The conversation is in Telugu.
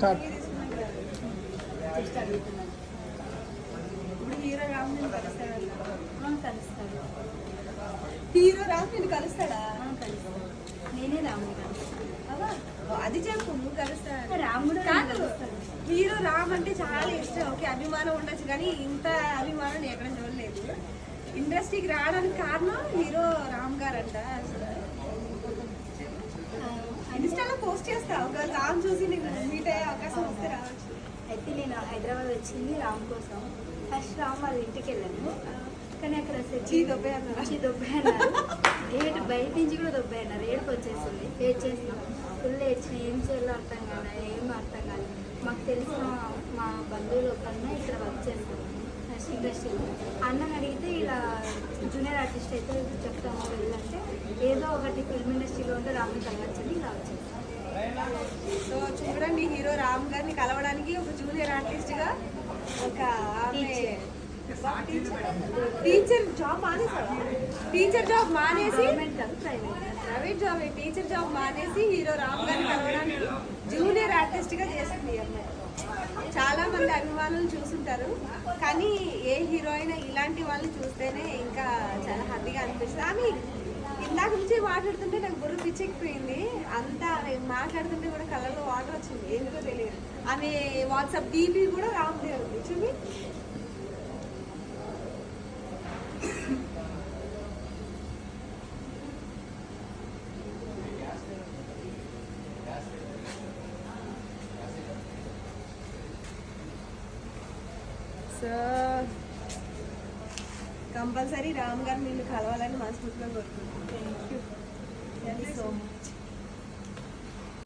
స్టార్ట్. ఇప్పుడు హీరో రామ్ నేను కలుస్తాడు. హీరో రామ్ నేను కలుస్తాడా? నేనే రాముని కలుస్తాను. అది చెప్పు, నువ్వు కలుస్తాడు. రాముడు కాదు, హీరో రామ్ అంటే చాలా ఇష్టం. ఓకే, అభిమానం ఉండొచ్చు, కానీ ఇంత అభిమానం నేను ఎక్కడ చూడలేదు. ఇండస్ట్రీకి రావడానికి కారణం హీరో రామ్ గారు అంట. ఇన్స్టాలో పోస్ట్ చేస్తా, ఒక రామ్ చూసి నేను మీట్ అయ్యే అవకాశం వస్తే రావచ్చు. అయితే నేను హైదరాబాద్ వచ్చింది రామ్ కోసం. ఫస్ట్ రామ్ వాళ్ళ ఇంటికి వెళ్ళాను, కానీ అక్కడ దొబ్బే అన్నారు. ఏడు బయట నుంచి కూడా దొబ్బే అన్నారు. ఏడుపు వచ్చేసింది. ఏడ్చేసినాం, ఫుల్ ఏడ్చిన. ఏం చేయాలో అర్థం కాదు, ఏం అర్థం కాదు. మాకు తెలిసిన మా బంధువులు కన్నా ఇక్కడ వర్క్ చేస్తాం ఇండస్ట్రీలో. అన్నని అడిగితే ఇలా జూనియర్ ఆర్టిస్ట్ అయితే చెప్తాము వెళ్ళంటే, ఏదో ఒకటి ఫిల్మ్ ఇండస్ట్రీలో ఉంటే రామ్ని కలవచ్చని ఇలా వచ్చేసి. సో చూడండి, హీరో రామ్ గారిని కలవడానికి ఒక జూనియర్ ఆర్టిస్ట్గా ఒక టీచర్ జాబ్ మానేసాడు. టీచర్ జాబ్ మానేసి ప్రైవేట్ జాబ్, టీచర్ జాబ్ మానేసి హీరో రామ్ గారిని కలవడానికి జూనియర్ ఆర్టిస్ట్గా చేసింది అమ్మాయి. చాలా మంది అభిమానులు చూసుంటారు, కానీ ఏ హీరోయిన్ ఇలాంటి వాళ్ళని చూస్తేనే ఇంకా చాలా హ్యాపీగా అనిపిస్తుంది. ఆమె ఇందాక నుంచి మాట్లాడుతుంటే నాకు బుర్ర పిచ్చెక్కిపోయింది. అంతా మాట్లాడుతుంటే కూడా కళ్ళలో వాటర్ వచ్చింది, ఎందుకో తెలియదు. ఆమె వాట్సాప్ డీపీ కూడా రామ్దే ఉంది చూపి. సో కంపల్సరీ రామ్ గారు నిన్ను కలవాలని మనస్ఫూర్తిగా కోరుకుంటున్నాను. Thank you so much.